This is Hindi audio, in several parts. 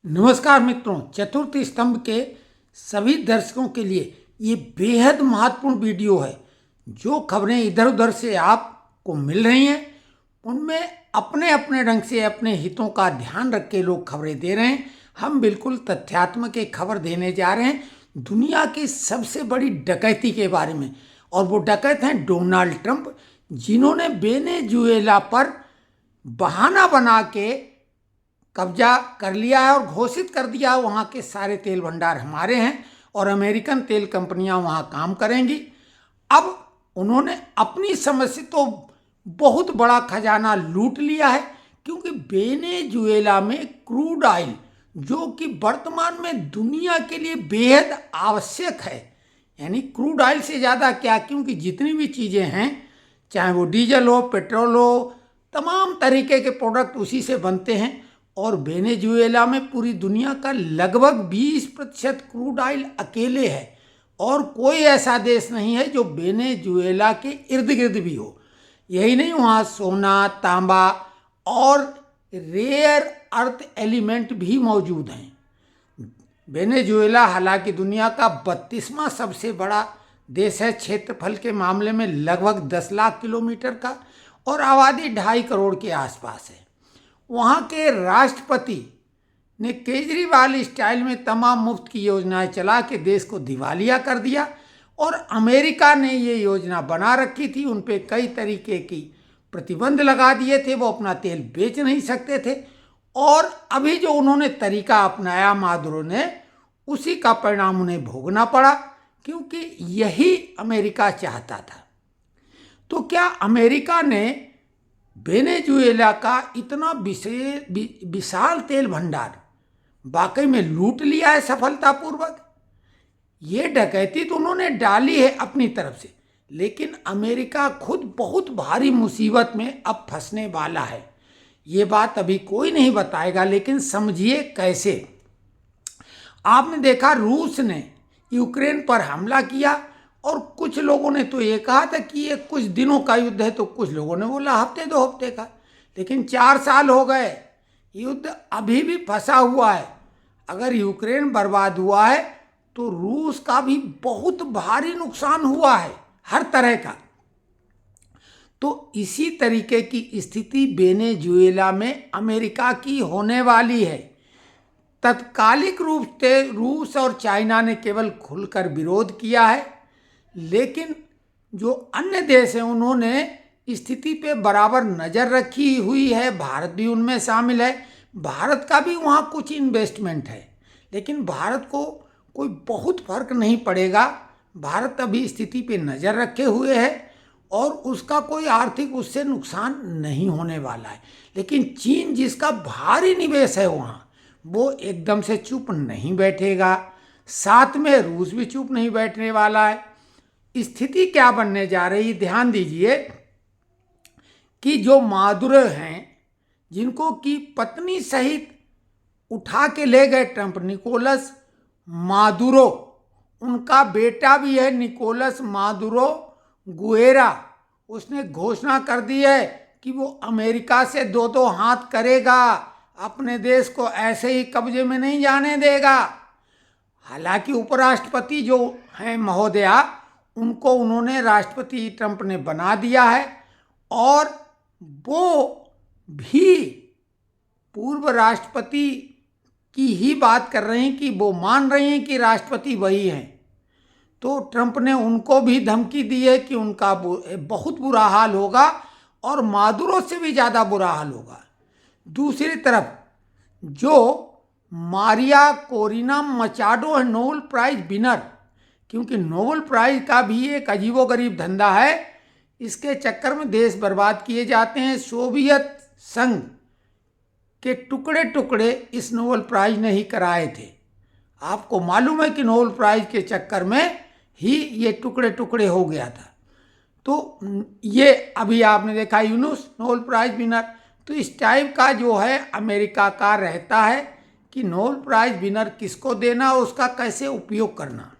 नमस्कार मित्रों, चतुर्थ स्तंभ के सभी दर्शकों के लिए ये बेहद महत्वपूर्ण वीडियो है। जो खबरें इधर उधर से आपको मिल रही हैं उनमें अपने अपने ढंग से अपने हितों का ध्यान रख के लोग खबरें दे रहे हैं। हम बिल्कुल तथ्यात्मक एक खबर देने जा रहे हैं दुनिया की सबसे बड़ी डकैती के बारे में। और वो डकैत हैं डोनाल्ड ट्रंप, जिन्होंने वेनेजुएला पर बहाना बना के कब्जा कर लिया है और घोषित कर दिया है वहाँ के सारे तेल भंडार हमारे हैं और अमेरिकन तेल कंपनियां वहाँ काम करेंगी। अब उन्होंने अपनी समझ से तो बहुत बड़ा खजाना लूट लिया है, क्योंकि वेनेजुएला में क्रूड ऑयल, जो कि वर्तमान में दुनिया के लिए बेहद आवश्यक है, यानी क्रूड ऑयल से ज़्यादा क्या, क्योंकि जितनी भी चीज़ें हैं, चाहे वो डीजल हो, पेट्रोल हो, तमाम तरीके के प्रोडक्ट उसी से बनते हैं। और वेनेजुएला में पूरी दुनिया का लगभग 20% क्रूड ऑयल अकेले है, और कोई ऐसा देश नहीं है जो वेनेजुएला के इर्द गिर्द भी हो। यही नहीं, वहाँ सोना, तांबा और रेयर अर्थ एलिमेंट भी मौजूद हैं। वेनेजुएला हालांकि दुनिया का 32वां सबसे बड़ा देश है, क्षेत्रफल के मामले में लगभग 10 लाख किलोमीटर का, और आबादी 2.5 करोड़ के आसपास है। वहाँ के राष्ट्रपति ने केजरीवाल स्टाइल में तमाम मुफ्त की योजनाएं चला के देश को दिवालिया कर दिया, और अमेरिका ने ये योजना बना रखी थी, उन पे कई तरीके की प्रतिबंध लगा दिए थे, वो अपना तेल बेच नहीं सकते थे। और अभी जो उन्होंने तरीका अपनाया मादुरो ने, उसी का परिणाम उन्हें भोगना पड़ा, क्योंकि यही अमेरिका चाहता था। तो क्या अमेरिका ने वेनेजुएला का इतना विशाल तेल भंडार वाकई में लूट लिया है सफलतापूर्वक? ये डकैती तो उन्होंने डाली है अपनी तरफ से, लेकिन अमेरिका खुद बहुत भारी मुसीबत में अब फंसने वाला है। ये बात अभी कोई नहीं बताएगा, लेकिन समझिए कैसे। आपने देखा रूस ने यूक्रेन पर हमला किया, और कुछ लोगों ने तो ये कहा था कि ये कुछ दिनों का युद्ध है, तो कुछ लोगों ने बोला हफ्ते 2 हफ्ते का। लेकिन 4 साल हो गए, युद्ध अभी भी फंसा हुआ है। अगर यूक्रेन बर्बाद हुआ है तो रूस का भी बहुत भारी नुकसान हुआ है, हर तरह का। तो इसी तरीके की स्थिति वेनेजुएला में अमेरिका की होने वाली है। तत्कालिक रूप से रूस और चाइना ने केवल खुलकर विरोध किया है, लेकिन जो अन्य देश हैं उन्होंने स्थिति पे बराबर नज़र रखी हुई है। भारत भी उनमें शामिल है। भारत का भी वहाँ कुछ इन्वेस्टमेंट है, लेकिन भारत को कोई बहुत फर्क नहीं पड़ेगा। भारत अभी स्थिति पे नज़र रखे हुए है और उसका कोई आर्थिक उससे नुकसान नहीं होने वाला है। लेकिन चीन, जिसका भारी निवेश है वहाँ, वो एकदम से चुप नहीं बैठेगा। साथ में रूस भी चुप नहीं बैठने वाला है। स्थिति क्या बनने जा रही, ध्यान दीजिए कि जो मादुरो हैं, जिनको की पत्नी सहित उठा के ले गए ट्रंप, निकोलस मादुरो, उनका बेटा भी है निकोलस मादुरो गुएरा, उसने घोषणा कर दी है कि वो अमेरिका से 2-2 हाथ करेगा, अपने देश को ऐसे ही कब्जे में नहीं जाने देगा। हालांकि उपराष्ट्रपति जो हैं महोदया, उनको उन्होंने राष्ट्रपति ट्रंप ने बना दिया है, और वो भी पूर्व राष्ट्रपति की ही बात कर रहे हैं कि वो मान रहे हैं कि राष्ट्रपति वही हैं। तो ट्रंप ने उनको भी धमकी दी है कि उनका बहुत बुरा हाल होगा, और मादुरो से भी ज़्यादा बुरा हाल होगा। दूसरी तरफ जो मारिया कोरिना मचाडो है, नोबेल प्राइज विनर, क्योंकि नोबेल प्राइज का भी एक अजीबोगरीब धंधा है, इसके चक्कर में देश बर्बाद किए जाते हैं। सोवियत संघ के टुकड़े टुकड़े इस नोबेल प्राइज ने ही कराए थे। आपको मालूम है कि नोबेल प्राइज के चक्कर में ही ये टुकड़े टुकड़े हो गया था। तो ये अभी आपने देखा यूनुस नोबेल प्राइज विनर। तो इस टाइप का जो है अमेरिका का रहता है कि नोबेल प्राइज विनर किसको देना और उसका कैसे उपयोग करना।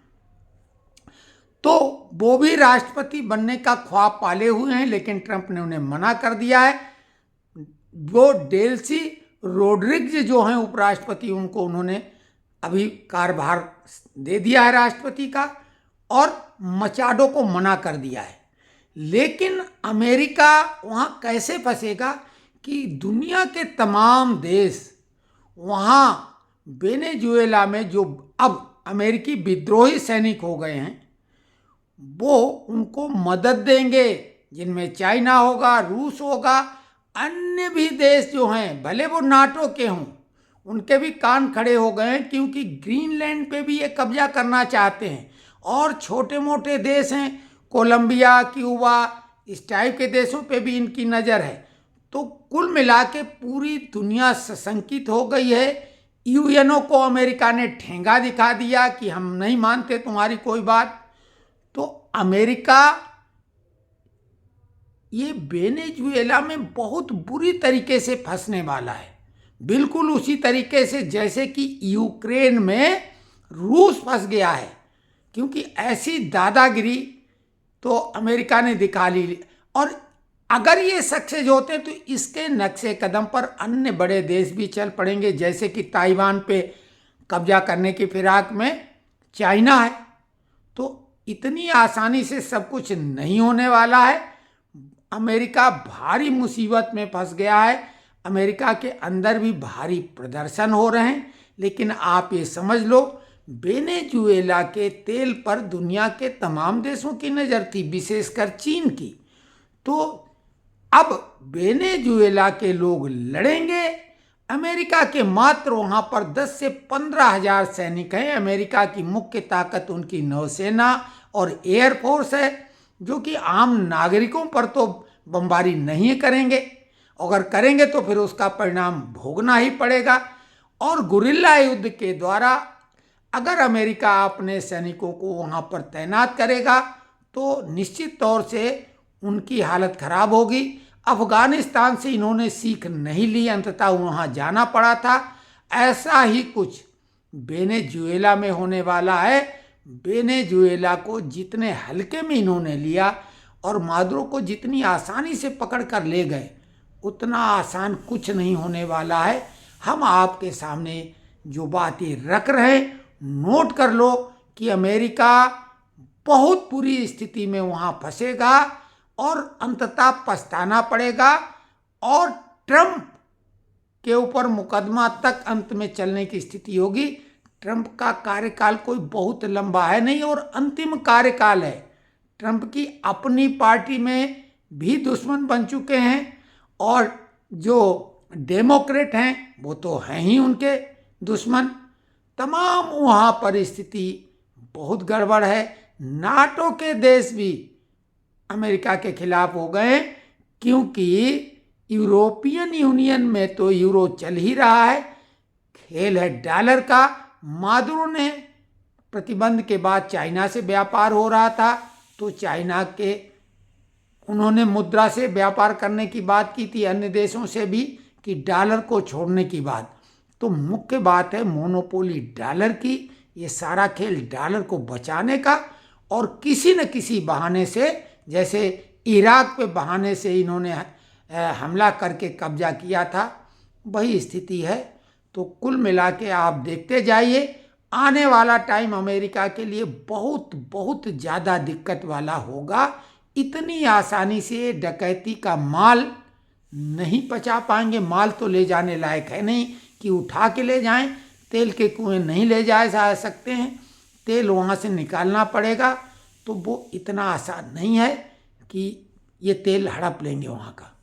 तो वो भी राष्ट्रपति बनने का ख्वाब पाले हुए हैं, लेकिन ट्रंप ने उन्हें मना कर दिया है। वो डेल्सी रोड्रिग्स जो हैं उपराष्ट्रपति, उनको उन्होंने अभी कार्यभार दे दिया है राष्ट्रपति का, और मचाडो को मना कर दिया है। लेकिन अमेरिका वहाँ कैसे फंसेगा कि दुनिया के तमाम देश वहाँ वेनेजुएला में जो अब अमेरिकी विद्रोही सैनिक हो गए हैं वो उनको मदद देंगे, जिनमें चाइना होगा, रूस होगा, अन्य भी देश जो हैं भले वो नाटो के हों, उनके भी कान खड़े हो गए हैं, क्योंकि ग्रीनलैंड पे भी ये कब्जा करना चाहते हैं। और छोटे मोटे देश हैं, कोलंबिया, क्यूबा, इस टाइप के देशों पे भी इनकी नज़र है। तो कुल मिला के पूरी दुनिया सशंकित हो गई है। यूएनओ को अमेरिका ने ठेंगा दिखा दिया कि हम नहीं मानते तुम्हारी कोई बात। तो अमेरिका ये वेनेजुएला में बहुत बुरी तरीके से फंसने वाला है, बिल्कुल उसी तरीके से जैसे कि यूक्रेन में रूस फंस गया है। क्योंकि ऐसी दादागिरी तो अमेरिका ने दिखा ली, और अगर ये सक्सेस होते तो इसके नक्शे कदम पर अन्य बड़े देश भी चल पड़ेंगे, जैसे कि ताइवान पे कब्जा करने की फिराक में चाइना है। तो इतनी आसानी से सब कुछ नहीं होने वाला है। अमेरिका भारी मुसीबत में फंस गया है। अमेरिका के अंदर भी भारी प्रदर्शन हो रहे हैं। लेकिन आप ये समझ लो, वेनेजुएला के तेल पर दुनिया के तमाम देशों की नज़र थी, विशेषकर चीन की। तो अब वेनेजुएला के लोग लड़ेंगे। अमेरिका के मात्र वहाँ पर 10 से 15 हजार सैनिक हैं। अमेरिका की मुख्य ताकत उनकी नौसेना और एयरफोर्स है, जो कि आम नागरिकों पर तो बमबारी नहीं करेंगे। अगर करेंगे तो फिर उसका परिणाम भोगना ही पड़ेगा। और गुरिल्ला युद्ध के द्वारा अगर अमेरिका अपने सैनिकों को वहाँ पर तैनात करेगा तो निश्चित तौर से उनकी हालत खराब होगी। अफगानिस्तान से इन्होंने सीख नहीं ली, अंततः वहाँ जाना पड़ा था। ऐसा ही कुछ वेनेजुएला में होने वाला है। वेनेजुएला को जितने हल्के में इन्होंने लिया और मादुरो को जितनी आसानी से पकड़ कर ले गए, उतना आसान कुछ नहीं होने वाला है। हम आपके सामने जो बातें रख रहे हैं, नोट कर लो कि अमेरिका बहुत बुरी स्थिति में वहाँ फंसेगा और अंततः पछताना पड़ेगा, और ट्रंप के ऊपर मुकदमा तक अंत में चलने की स्थिति होगी। ट्रंप का कार्यकाल कोई बहुत लंबा है नहीं और अंतिम कार्यकाल है। ट्रंप की अपनी पार्टी में भी दुश्मन बन चुके हैं, और जो डेमोक्रेट हैं वो तो हैं ही उनके दुश्मन। तमाम वहाँ पर स्थिति बहुत गड़बड़ है। नाटो के देश भी अमेरिका के खिलाफ हो गए, क्योंकि यूरोपियन यूनियन में तो यूरो चल ही रहा है, खेल है डॉलर का। मादुरो ने प्रतिबंध के बाद चाइना से व्यापार हो रहा था, तो चाइना के उन्होंने मुद्रा से व्यापार करने की बात की थी, अन्य देशों से भी, कि डॉलर को छोड़ने की बात। तो मुख्य बात है मोनोपोली डॉलर की। ये सारा खेल डॉलर को बचाने का, और किसी न किसी बहाने से, जैसे इराक पे बहाने से इन्होंने हमला करके कब्जा किया था, वही स्थिति है। तो कुल मिला के आप देखते जाइए, आने वाला टाइम अमेरिका के लिए बहुत बहुत ज़्यादा दिक्कत वाला होगा। इतनी आसानी से डकैती का माल नहीं पचा पाएंगे। माल तो ले जाने लायक है नहीं कि उठा के ले जाएं। तेल के कुएं नहीं ले जा सकते हैं, तेल वहाँ से निकालना पड़ेगा। तो वो इतना आसान नहीं है कि ये तेल हड़प लेंगे वहाँ का।